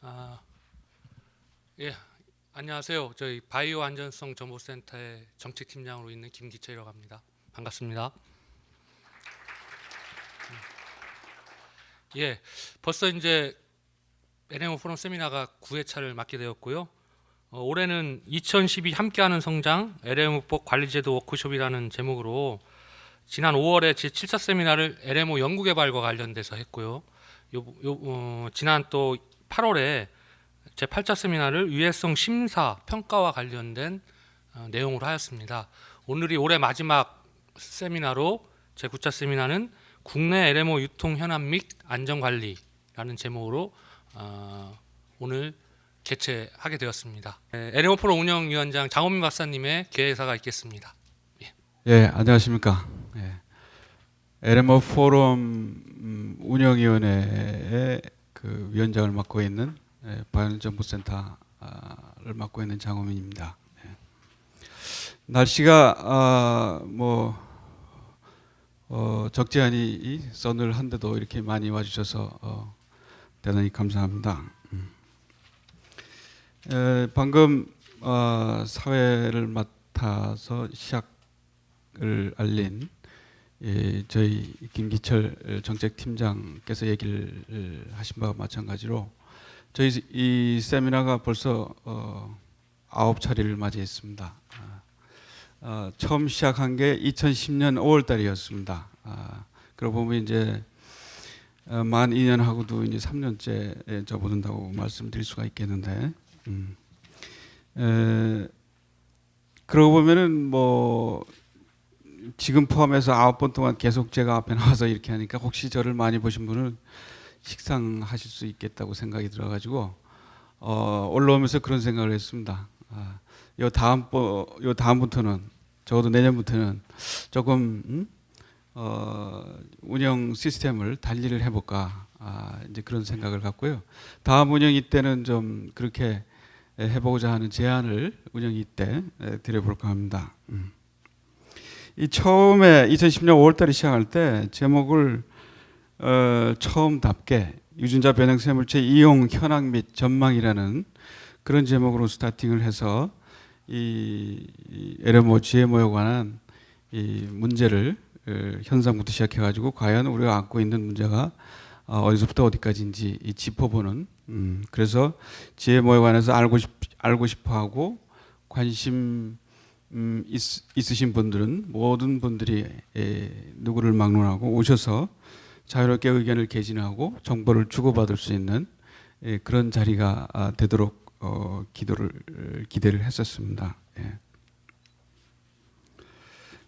아, 예, 안녕하세요. 저희 바이오 안전성 정보센터의 정책팀장으로 있는 김기철이라고 합니다. 반갑습니다. 예, 벌써 이제 LMO 포럼 세미나가 9회차를 맡게 되었고요. 올해는 2012 함께하는 성장 LMO법 관리제도 워크숍이라는 제목으로 지난 5월에 제7차 세미나를 LMO 연구개발과 관련돼서 했고요. 지난 또 8월에 제8차 세미나를 유해성 심사 평가와 관련된 내용으로 하였습니다. 오늘이 올해 마지막 세미나로 제9차 세미나는 국내 LMO 유통 현안 및 안전관리라는 제목으로 오늘 개최하게 되었습니다. LMO 프로 운영위원장 장호민 박사님의 개회사가 있겠습니다. 예, 안녕하십니까. 예. LMO 포럼 운영위원회의 그 위원장을 맡고 있는 바이오정보센터를 맡고 있는 장호민입니다. 예. 날씨가 적지 않이 서늘한데도 이렇게 많이 와주셔서 대단히 감사합니다. 방금 사회를 맡아서 시작을 알린 저희 김기철 정책팀장께서 얘기를 하신 바와 마찬가지로 저희 이 세미나가 벌써 9차례를 맞이했습니다. 처음 시작한 게 2010년 5월 달이었습니다. 그러고 보면 이제 만 2년하고도 이제 3년째 접어든다고 말씀드릴 수가 있겠는데, 그러고 보면은 뭐 지금 포함해서 9번 동안 계속 제가 앞에 나와서 이렇게 하니까 혹시 저를 많이 보신 분은 식상하실 수 있겠다고 생각이 들어가지고 올라오면서 그런 생각을 했습니다. 요 다음부터는 적어도 내년부터는 조금 운영 시스템을 달리를 해볼까 이제 그런 생각을 갖고요. 다음 운영이 때는 좀 그렇게 해보고자 하는 제안을 운영이 때 드려볼까 합니다. 이 처음에 2010년 5월달에 시작할 때 제목을 처음답게 유전자 변형 생물체 이용 현황 및 전망이라는 그런 제목으로 스타팅을 해서 이 LMO, GMO에 관한 이 문제를 현상부터 시작해가지고 과연 우리가 안고 있는 문제가 어디서부터 어디까지인지 짚어보는 그래서 GMO에 관해서 알고 싶어하고 관심 있으신 분들은 모든 분들이 누구를 막론하고 오셔서 자유롭게 의견을 개진하고 정보를 주고받을 수 있는 그런 자리가 되도록 기대를 했었습니다. 예.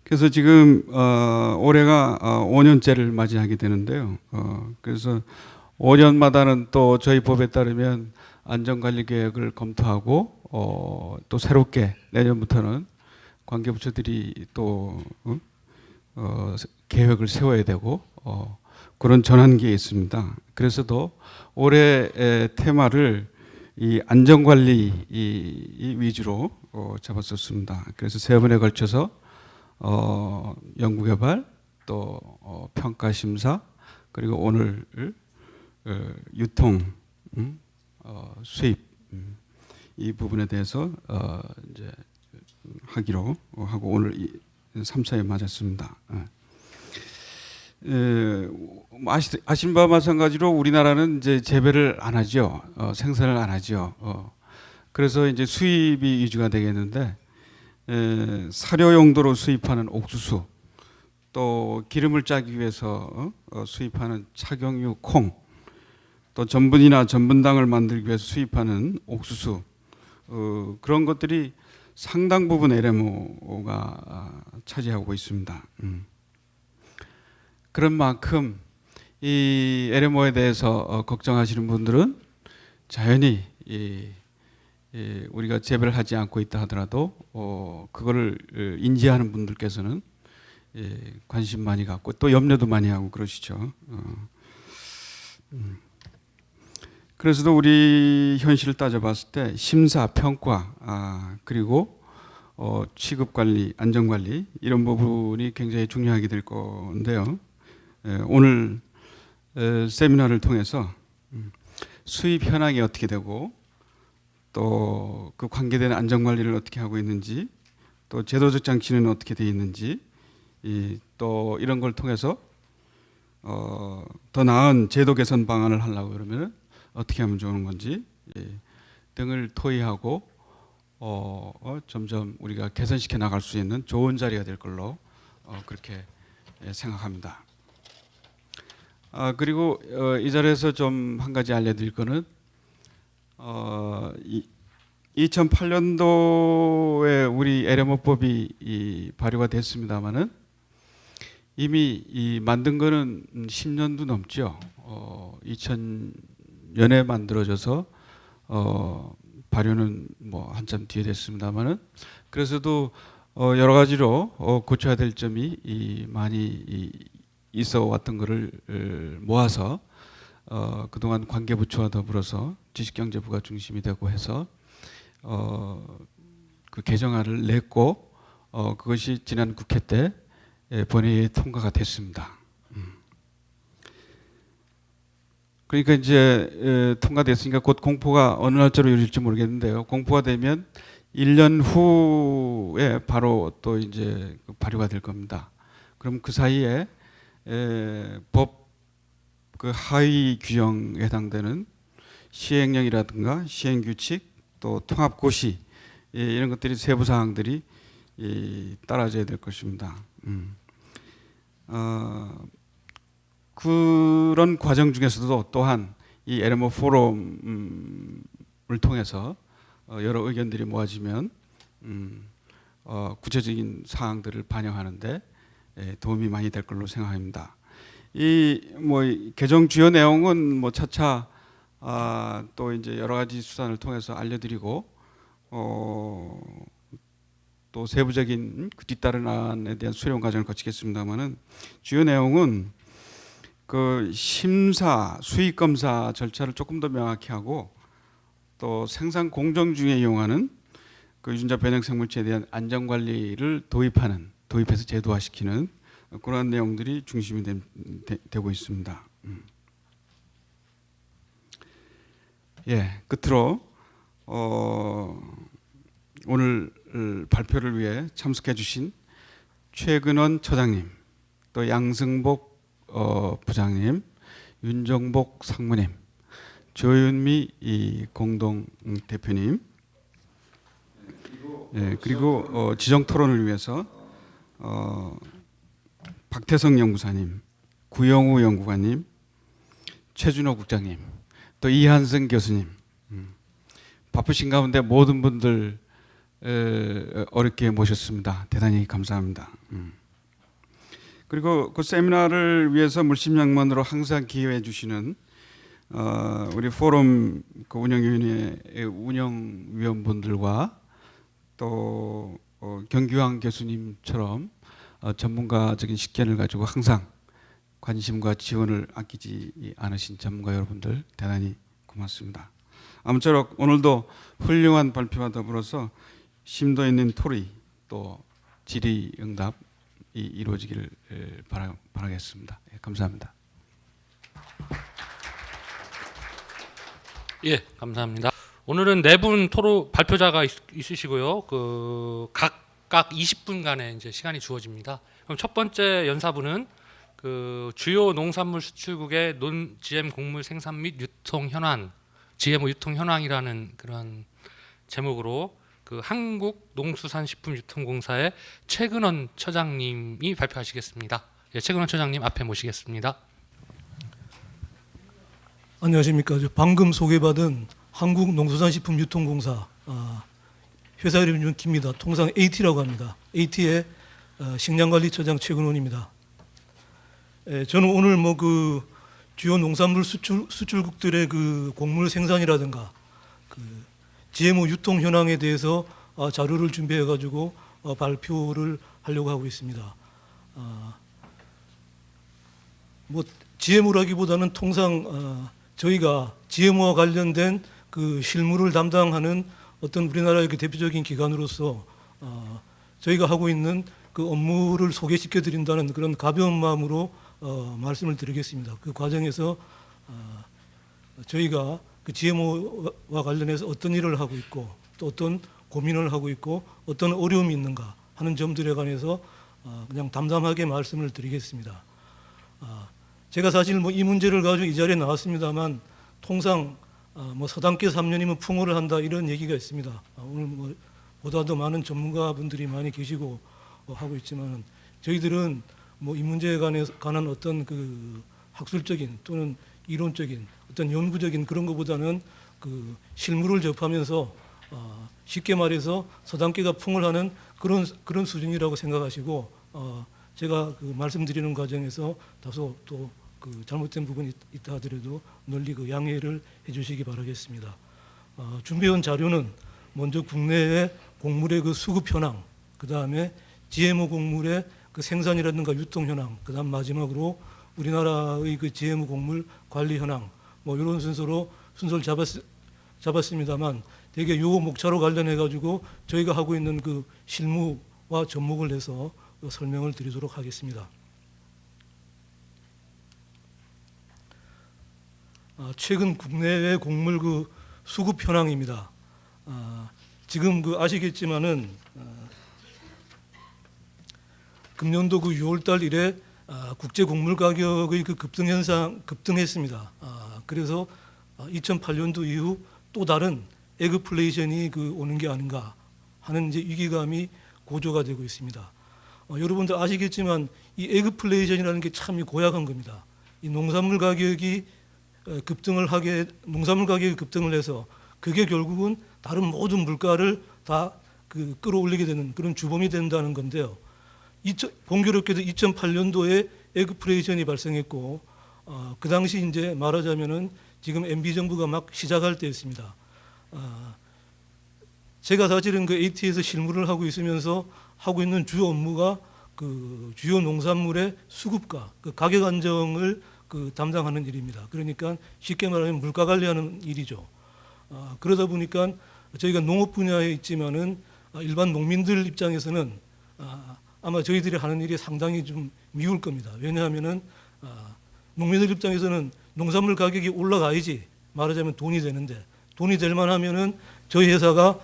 그래서 지금 올해가 5년째를 맞이하게 되는데요. 그래서 5년마다는 또 저희 법에 따르면 안전관리 계획을 검토하고 또 새롭게 내년부터는 관계부처들이 또 계획을 세워야 되고 그런 전환기에 있습니다. 그래서도 올해 테마를 이 안전관리 위주로 잡았었습니다. 그래서 3번에 걸쳐서 연구개발 또 평가심사 그리고 오늘 유통 수입 이 부분에 대해서 이제 하기로 하고 오늘 3차에 맞았습니다. 아신 바와 마찬가지로 우리나라는 이제 재배를 안 하죠. 생산을 안 하죠. 그래서 이제 수입이 위주가 되겠는데 사료 용도로 수입하는 옥수수 또 기름을 짜기 위해서 수입하는 착용유 콩 또 전분이나 전분당을 만들기 위해서 수입하는 옥수수 그런 것들이 상당 부분 LMO가 차지하고 있습니다. 그런 만큼 이 LMO에 대해서 걱정하시는 분들은 자연히 우리가 재배를 하지 않고 있다 하더라도 그거를 인지하는 분들께서는 관심 많이 갖고 또 염려도 많이 하고 그러시죠. 그래서도 우리 현실을 따져봤을 때 심사, 평가 그리고 취급관리, 안전관리 이런 부분이 굉장히 중요하게 될 건데요. 오늘 세미나를 통해서 수입 현황이 어떻게 되고 또 그 관계된 안전 관리를 어떻게 하고 있는지 또 제도적 장치는 어떻게 되어 있는지 또 이런 걸 통해서 더 나은 제도 개선 방안을 하려고 그러면 어떻게 하면 좋은 건지 등을 토의하고 점점 우리가 개선시켜 나갈 수 있는 좋은 자리가 될 걸로 그렇게 생각합니다. 그리고 이 자리에서 좀 한 가지 알려드릴 거는 2008년도에 우리 LMO법이 발효가 됐습니다만은 이미 만든 거는 10년도 넘죠. 2000년에 만들어져서 발효는 뭐 한참 뒤에 됐습니다만은 그래서도 여러 가지로 고쳐야 될 점이 많이 있어 왔던 것을 모아서 그동안 관계부처와 더불어서 지식경제부가 중심이 되고 해서 그 개정안을 냈고 그것이 지난 국회 때 본회의에 통과가 됐습니다. 그러니까 이제 통과됐으니까 곧 공포가 어느 날짜로 이룰지 모르겠는데요. 공포가 되면 1년 후에 바로 또 이제 발효가 될 겁니다. 그럼 그 사이에 법 그 하위 규정에 해당되는 시행령이라든가 시행규칙 또 통합고시 이런 것들이 세부 사항들이 따라져야 될 것입니다. 그런 과정 중에서도 또한 이 LMO 포럼을 통해서 여러 의견들이 모아지면 구체적인 사항들을 반영하는데 도움이 많이 될 걸로 생각합니다. 이 개정 주요 내용은 차차 또 이제 여러 가지 수단을 통해서 알려드리고 또 세부적인 그 뒤따른 안에 대한 수렴 과정을 거치겠습니다만은 주요 내용은 그 심사, 수익 검사 절차를 조금 더 명확히 하고 또 생산 공정 중에 이용하는 그 유전자 변형 생물체에 대한 안전 관리를 도입해서 제도화시키는 그런 내용들이 중심이 되고 있습니다. 끝으로 오늘 발표를 위해 참석해 주신 최근원 처장님, 또 양승복 부장님, 윤정복 상무님, 조윤미 공동 대표님, 그리고 지정 토론을 위해서 박태성 연구사님, 구영우 연구관님, 최준호 국장님, 또 이한승 교수님, 바쁘신 가운데 모든 분들 어렵게 모셨습니다. 대단히 감사합니다. 그리고 그 세미나를 위해서 물심양면으로 항상 기여해 주시는 우리 포럼 그 운영위원회 운영위원분들과 또 경규왕 교수님처럼 전문가적인 식견을 가지고 항상 관심과 지원을 아끼지 않으신 전문가 여러분들 대단히 고맙습니다. 아무쪼록 오늘도 훌륭한 발표와 더불어서 심도 있는 토의 또 질의응답이 이루어지기를 바라겠습니다. 감사합니다. 감사합니다. 오늘은 네 분 발표자가 있으시고요. 그 각각 20분간의 이제 시간이 주어집니다. 그럼 첫 번째 연사분은 그 주요 농산물 수출국의 GM 곡물 생산 및 유통 현황, GMO 유통 현황이라는 그런 제목으로 그 한국농수산식품유통공사의 최근원 처장님이 발표하시겠습니다. 최근원 처장님 앞에 모시겠습니다. 안녕하십니까. 방금 소개받은 한국농수산식품유통공사 회사 이름은 깁니다. 통상 AT라고 합니다. AT의 식량관리처장 최근원입니다. 저는 오늘 그 주요 농산물 수출국들의 그 곡물 생산이라든가 그 GMO 유통 현황에 대해서 자료를 준비해 가지고 발표를 하려고 하고 있습니다. GMO라기보다는 통상 저희가 GMO와 관련된 그 실무를 담당하는 어떤 우리나라의 그 대표적인 기관으로서 저희가 하고 있는 그 업무를 소개시켜 드린다는 그런 가벼운 마음으로 말씀을 드리겠습니다. 그 과정에서 저희가 그 GMO와 관련해서 어떤 일을 하고 있고 또 어떤 고민을 하고 있고 어떤 어려움이 있는가 하는 점들에 관해서 그냥 담담하게 말씀을 드리겠습니다. 제가 사실 뭐 이 문제를 가지고 이 자리에 나왔습니다만 통상 뭐 서당계 3년이면 풍어를 한다 이런 얘기가 있습니다. 오늘 뭐 보다도 많은 전문가분들이 많이 계시고 하고 있지만 저희들은 뭐 이 문제에 관한 어떤 그 학술적인 또는 이론적인 어떤 연구적인 그런 것보다는 그 실물을 접하면서 쉽게 말해서 서당계가 풍을 하는 그런 수준이라고 생각하시고 제가 그 말씀드리는 과정에서 다소 또 그 잘못된 부분이 있다 하더라도 널리 그 양해를 해주시기 바라겠습니다. 준비해온 자료는 먼저 국내의 곡물의 그 수급 현황, 그 다음에 GMO 곡물의 그 생산이라든가 유통 현황, 그 다음 마지막으로 우리나라의 그 GMO 곡물 관리 현황, 뭐 이런 순서를 잡았습니다만 되게 요 목차로 관련해 가지고 저희가 하고 있는 그 실무와 접목을 해서 설명을 드리도록 하겠습니다. 최근 국내의 곡물 그 수급 현황입니다. 지금 그 아시겠지만은 금년도 그 6월달 이래 국제 곡물 가격의 그 급등했습니다. 그래서 2008년도 이후 또 다른 에그플레이션이 그 오는 게 아닌가 하는 이제 위기감이 고조가 되고 있습니다. 여러분들 아시겠지만 이 에그플레이션이라는 게 참 고약한 겁니다. 이 농산물 가격이 급등을 해서 그게 결국은 다른 모든 물가를 다 그 끌어올리게 되는 그런 주범이 된다는 건데요. 공교롭게도 2008년도에 에그플레이션이 발생했고 그 당시 이제 말하자면은 지금 MB 정부가 막 시작할 때였습니다. 제가 사실은 그 AT에서 실무를 하고 있으면서 하고 있는 주요 업무가 그 주요 농산물의 수급가, 그 가격 안정을 그 담당하는 일입니다. 그러니까 쉽게 말하면 물가 관리하는 일이죠. 그러다 보니까 저희가 농업 분야에 있지만은 일반 농민들 입장에서는 아마 저희들이 하는 일이 상당히 좀 미울 겁니다. 왜냐하면은 농민들 입장에서는 농산물 가격이 올라가야지 말하자면 돈이 되는데 돈이 될 만하면은 저희 회사가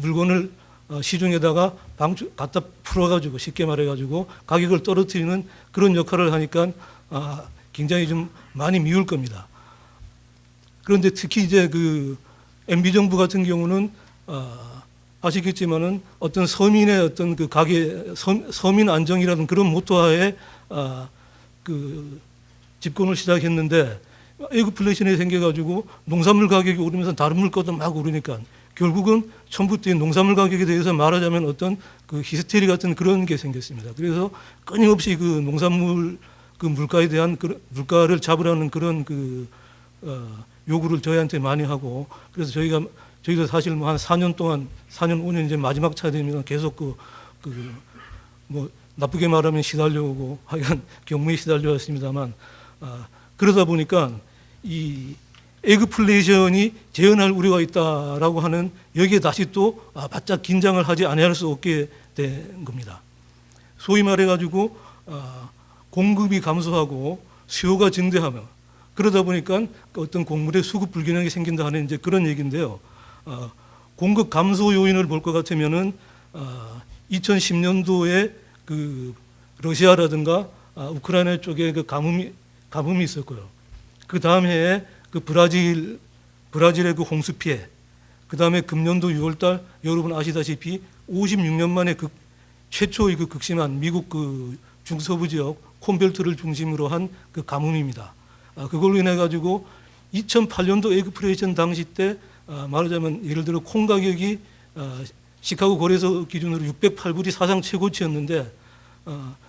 물건을 시중에다가 갖다 풀어가지고 쉽게 말해가지고 가격을 떨어뜨리는 그런 역할을 하니까 굉장히 좀 많이 미울 겁니다. 그런데 특히 이제 그 MB 정부 같은 경우는 아시겠지만은 어떤 서민의 어떤 그 서민 안정이라는 그런 모토하에 그 집권을 시작했는데 에그플레이션이 생겨가지고 농산물 가격이 오르면서 다른 물가도 막 오르니까 결국은 처음부터 농산물 가격에 대해서 말하자면 어떤 그 히스테리 같은 그런 게 생겼습니다. 그래서 끊임없이 그 농산물 그 물가에 대한 물가를 잡으라는 그런 그 요구를 저희한테 많이 하고 그래서 저희도 사실 뭐 한 4년 동안 4년 5년 이제 마지막 차 되면 계속 뭐 나쁘게 말하면 시달려오고 하여간 경무에 시달려왔습니다만 그러다 보니까 이 에그플레이션이 재현할 우려가 있다라고 하는 여기에 다시 또 바짝 긴장을 하지 않을 수 없게 된 겁니다. 소위 말해가지고 공급이 감소하고 수요가 증대하며 그러다 보니까 어떤 곡물의 수급 불균형이 생긴다 하는 이제 그런 얘기인데요. 공급 감소 요인을 볼 것 같으면은 2010년도에 그 러시아라든가 우크라이나 쪽에 그 가뭄이 있었고요. 그 다음 해에 그 브라질의 그 홍수 피해, 그 다음에 금년도 6월달 여러분 아시다시피 56년 만에 최초의 그 극심한 미국 그 중서부 지역 콘벨트를 중심으로 한 그 가뭄입니다. 그걸로 인해 가지고 2008년도 에그플레이션 당시 때 말하자면 예를 들어 콩 가격이 시카고 거래소 기준으로 608불이 사상 최고치였는데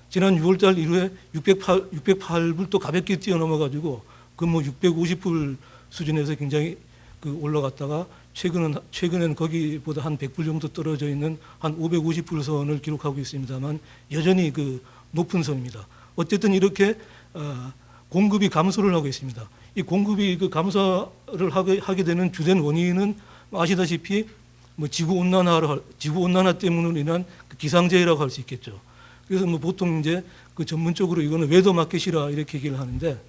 지난 6월달 이후에 608불 또 가볍게 뛰어넘어 가지고 그 뭐 650불 수준에서 굉장히 그 올라갔다가 최근엔 거기보다 한 100불 정도 떨어져 있는 한 550불 선을 기록하고 있습니다만 여전히 그 높은 선입니다. 어쨌든 이렇게 공급이 감소를 하고 있습니다. 이 공급이 그 감소를 하게 되는 주된 원인은 아시다시피 뭐 지구 온난화 때문으로 인한 그 기상재해라고 할 수 있겠죠. 그래서 뭐 보통 이제 그 전문적으로 이거는 웨더 마켓이라 이렇게 얘기를 하는데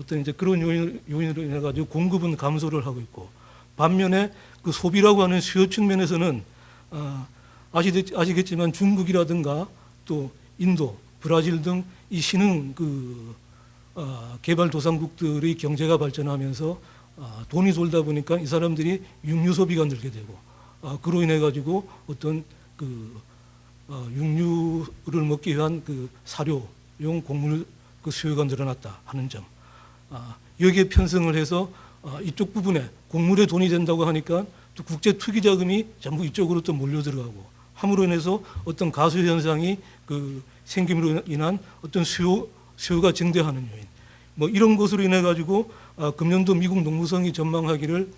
어떤 이제 그런 요인으로 인해 가지고 공급은 감소를 하고 있고, 반면에 그 소비라고 하는 수요 측면에서는 아시겠지만 중국이라든가 또 인도, 브라질 등 이 신흥 개발도상국들의 경제가 발전하면서 돈이 돌다 보니까 이 사람들이 육류 소비가 늘게 되고, 그로 인해 가지고 어떤 육류를 먹기 위한 사료용 곡물 수요가 늘어났다 하는 점, 여기에 편성을 해서 이쪽 부분에 곡물에 돈이 된다고 하니까 또 국제 투기 자금이 전부 이쪽으로 또 몰려 들어가고, 함으로 인해서 어떤 가수 현상이 생김으로 인한 어떤 수요가 증대하는 요인, 뭐 이런 것으로 인해 가지고 금년도 미국 농무성이 전망하기를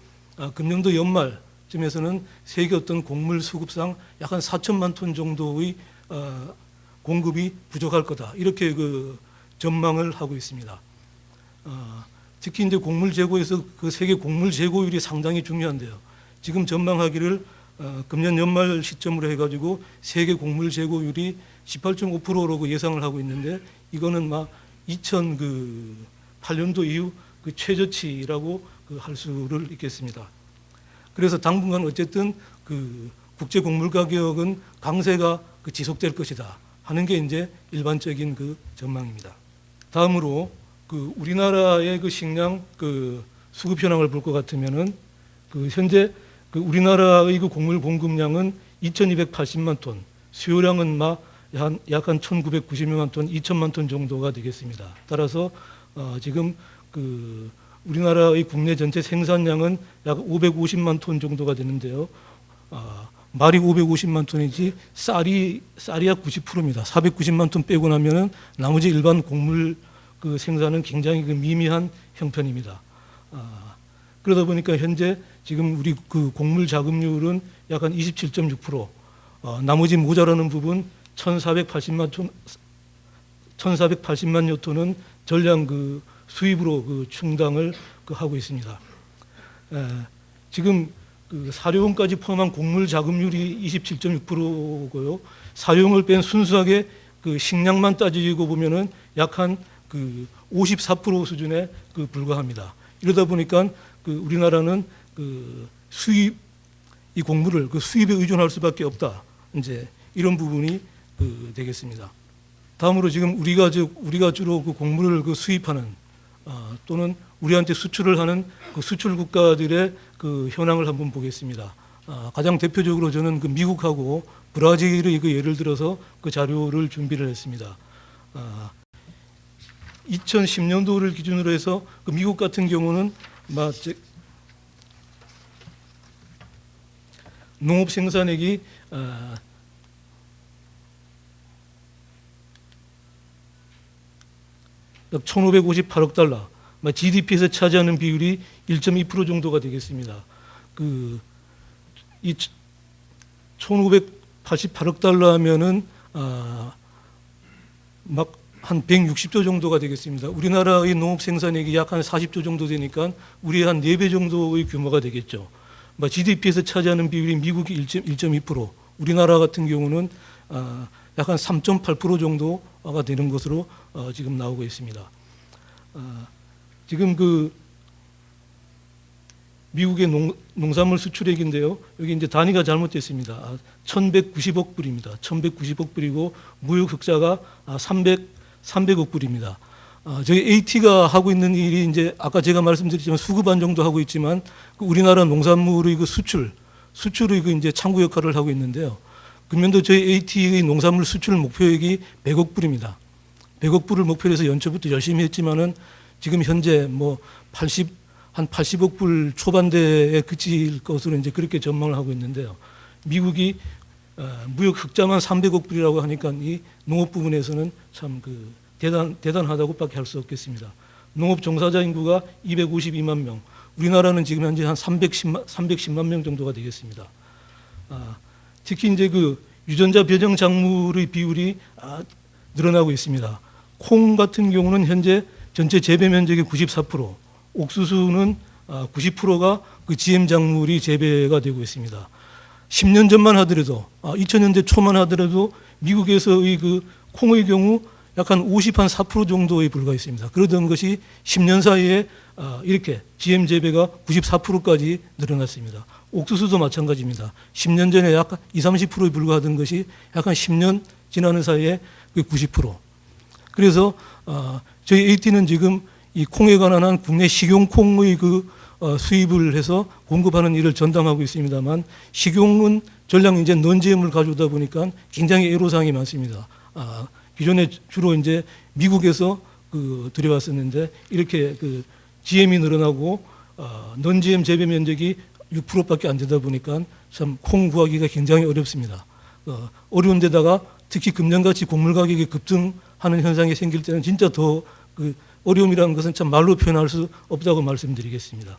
금년도 연말쯤에서는 세계 어떤 곡물 수급상 약 한 4천만 톤 정도의 공급이 부족할 거다, 이렇게 전망을 하고 있습니다. 특히 이제 곡물 재고에서 세계 곡물 재고율이 상당히 중요한데요. 지금 전망하기를 금년 연말 시점으로 해가지고 세계 곡물 재고율이 18.5%로 예상을 하고 있는데, 이거는 2008년도 이후 최저치라고 할 수를 있겠습니다. 그래서 당분간 어쨌든 국제 곡물 가격은 강세가 지속될 것이다 하는 게 이제 일반적인 전망입니다. 다음으로 우리나라의 식량 수급 현황을 볼 것 같으면은 현재 우리나라의 곡물 공급량은 2,280만 톤, 수요량은 약 한 1,990만 톤, 2천만 톤 정도가 되겠습니다. 따라서 지금 우리나라의 국내 전체 생산량은 약 550만 톤 정도가 되는데요. 말이 550만 톤이지 쌀이 약 90%입니다. 490만 톤 빼고 나면은 나머지 일반 곡물 생산은 굉장히 미미한 형편입니다. 그러다 보니까 현재 지금 우리 곡물 자급률은 약 한 27.6%, 나머지 모자라는 부분 1,480만여 톤은 전량 수입으로 충당을 하고 있습니다. 지금 사료용까지 포함한 곡물 자급률이 27.6%고요. 사료용을 뺀 순수하게 식량만 따지고 보면은 약 한 54% 수준에 불과합니다. 이러다 보니까 우리나라는 수입, 이 곡물을 수입에 의존할 수밖에 없다, 이제 이런 부분이 되겠습니다. 다음으로 지금 우리가 주로 곡물을 수입하는 또는 우리한테 수출을 하는 수출 국가들의 현황을 한번 보겠습니다. 가장 대표적으로 저는 미국하고 브라질의 예를 들어서 자료를 준비를 했습니다. 2010년도를 기준으로 해서 미국 같은 경우는 농업 생산액이 1,558억 달러, GDP에서 차지하는 비율이 1.2% 정도가 되겠습니다. 이 1,588억 달러 하면은 한 160조 정도가 되겠습니다. 우리나라의 농업 생산액이 약 한 40조 정도 되니까 우리의 한 4배 정도의 규모가 되겠죠. GDP에서 차지하는 비율이 미국이 1.2%, 우리나라 같은 경우는 약 한 3.8% 정도가 되는 것으로 지금 나오고 있습니다. 지금 미국의 농산물 수출액인데요. 여기 이제 단위가 잘못됐습니다. 1,190억 불입니다. 1,190억 불이고 무역 흑자가 300억 불입니다. 저희 AT가 하고 있는 일이 이제 아까 제가 말씀드렸지만 수급안 정도 하고 있지만 우리나라 농산물의 수출의 이제 창구 역할을 하고 있는데요. 금년도 저희 AT의 농산물 수출 목표액이 100억 불입니다. 100억 불을 목표로 해서 연초부터 열심히 했지만은 지금 현재 한 80억 불 초반대에 그칠 것으로 이제 그렇게 전망을 하고 있는데요. 미국이 무역 흑자만 300억 불이라고 하니까 이 농업 부분에서는 참 대단하다고밖에 할 수 없겠습니다. 농업 종사자 인구가 252만 명, 우리나라는 지금 현재 한 310만 명 정도가 되겠습니다. 특히 이제 유전자 변형 작물의 비율이 늘어나고 있습니다. 콩 같은 경우는 현재 전체 재배 면적의 94%, 옥수수는 90%가 GM 작물이 재배가 되고 있습니다. 10년 전만 하더라도 2000년대 초만 하더라도 미국에서의 콩의 경우 약 한 54% 정도에 불과했습니다. 그러던 것이 10년 사이에 이렇게 GM 재배가 94%까지 늘어났습니다. 옥수수도 마찬가지입니다. 10년 전에 약 20, 30%에 불과하던 것이 약 한 10년 지나는 사이에 90%. 그래서 저희 AT는 지금 이 콩에 관한 한 국내 식용콩의 수입을 해서 공급하는 일을 전담하고 있습니다만, 식용은 전량 이제 non-GM을 가져오다 보니까 굉장히 애로사항이 많습니다. 기존에 주로 이제 미국에서 들여왔었는데, 이렇게 GM이 늘어나고 non-GM 재배 면적이 6%밖에 안 되다 보니까 참 콩 구하기가 굉장히 어렵습니다. 어려운 데다가 특히 금년같이 곡물 가격이 급등하는 현상이 생길 때는 진짜 더 어려움이라는 것은 참 말로 표현할 수 없다고 말씀드리겠습니다.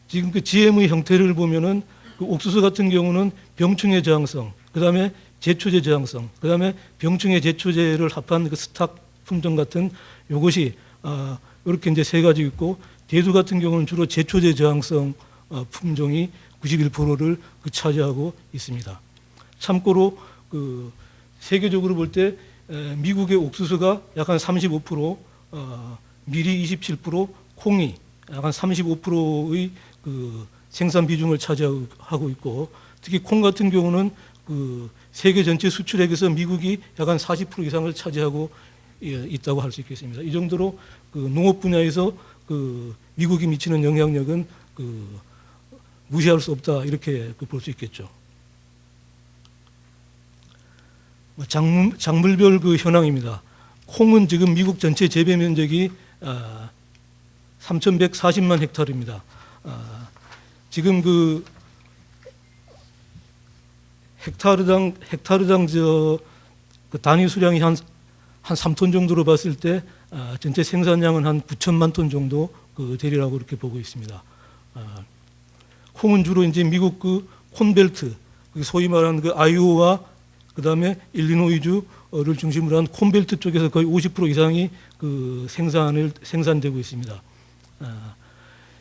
지금 GM의 형태를 보면은 옥수수 같은 경우는 병충해 저항성, 그 다음에 제초제 저항성, 그 다음에 병충해 제초제를 합한 스탁 품종 같은 이것이 이렇게 이제 세 가지 있고, 대두 같은 경우는 주로 제초제 저항성 품종이 91%를 차지하고 있습니다. 참고로 세계적으로 볼 때 미국의 옥수수가 약 한 35%, 밀이 27%, 콩이 약 한 35%의 생산 비중을 차지하고 있고, 특히 콩 같은 경우는 세계 전체 수출액에서 미국이 약 한 40% 이상을 차지하고 있다고 할 수 있겠습니다. 이 정도로 농업 분야에서 미국이 미치는 영향력은 무시할 수 없다, 이렇게 볼 수 있겠죠. 작물별 현황입니다. 콩은 지금 미국 전체 재배 면적이 3,140만 헥타르입니다. 지금 헥타르당 단위 수량이 한 3톤 정도로 봤을 때 전체 생산량은 한 9천만 톤 정도 되리라고 이렇게 보고 있습니다. 콩은 주로 이제 미국 콘벨트, 소위 말하는 아이오와 그 다음에 일리노이주를 중심으로 한 콘벨트 쪽에서 거의 50% 이상이 생산되고 있습니다.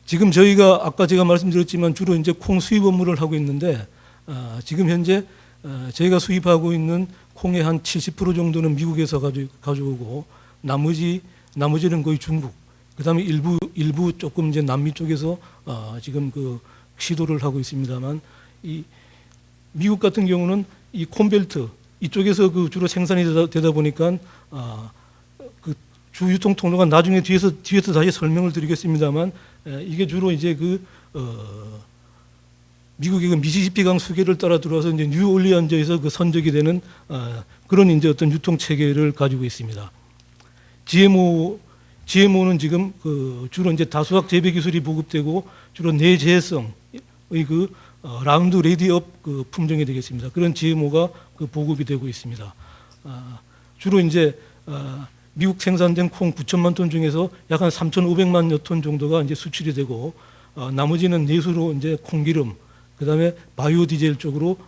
지금 저희가 아까 제가 말씀드렸지만 주로 이제 콩 수입 업무를 하고 있는데, 지금 현재 저희가 수입하고 있는 콩의 한 70% 정도는 미국에서 가져오고, 나머지는 거의 중국, 그 다음에 일부 조금 이제 남미 쪽에서 지금 시도를 하고 있습니다만, 이 미국 같은 경우는 이 콘벨트 이쪽에서 주로 생산이 되다 보니까 주 유통 통로가 나중에 뒤에서 다시 설명을 드리겠습니다만, 이게 주로 이제 미국의 미시시피강 수계를 따라 들어와서 이제 뉴올리언즈에서 선적이 되는 그런 이제 어떤 유통 체계를 가지고 있습니다. GMO는 지금 주로 이제 다수학 재배 기술이 보급되고 주로 내재성의 라운드 레디업 품종이 되겠습니다. 그런 GMO가 보급이 되고 있습니다. 주로 이제 미국 생산된 콩 9천만 톤 중에서 약 한 3,500만여 톤 정도가 이제 수출이 되고, 나머지는 내수로 이제 콩기름, 그다음에 바이오 디젤 쪽으로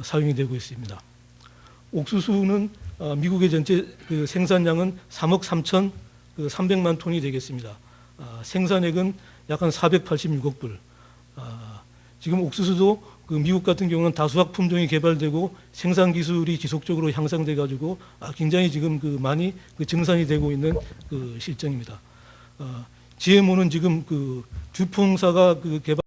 사용이 되고 있습니다. 옥수수는 미국의 전체 생산량은 3억 3,300만 톤이 되겠습니다. 생산액은 약 한 486억 불. 지금 옥수수도 미국 같은 경우는 다수학 품종이 개발되고 생산 기술이 지속적으로 향상돼 가지고 굉장히 지금 많이 증산이 되고 있는 실정입니다. GMO는 지금 듀퐁사가 개발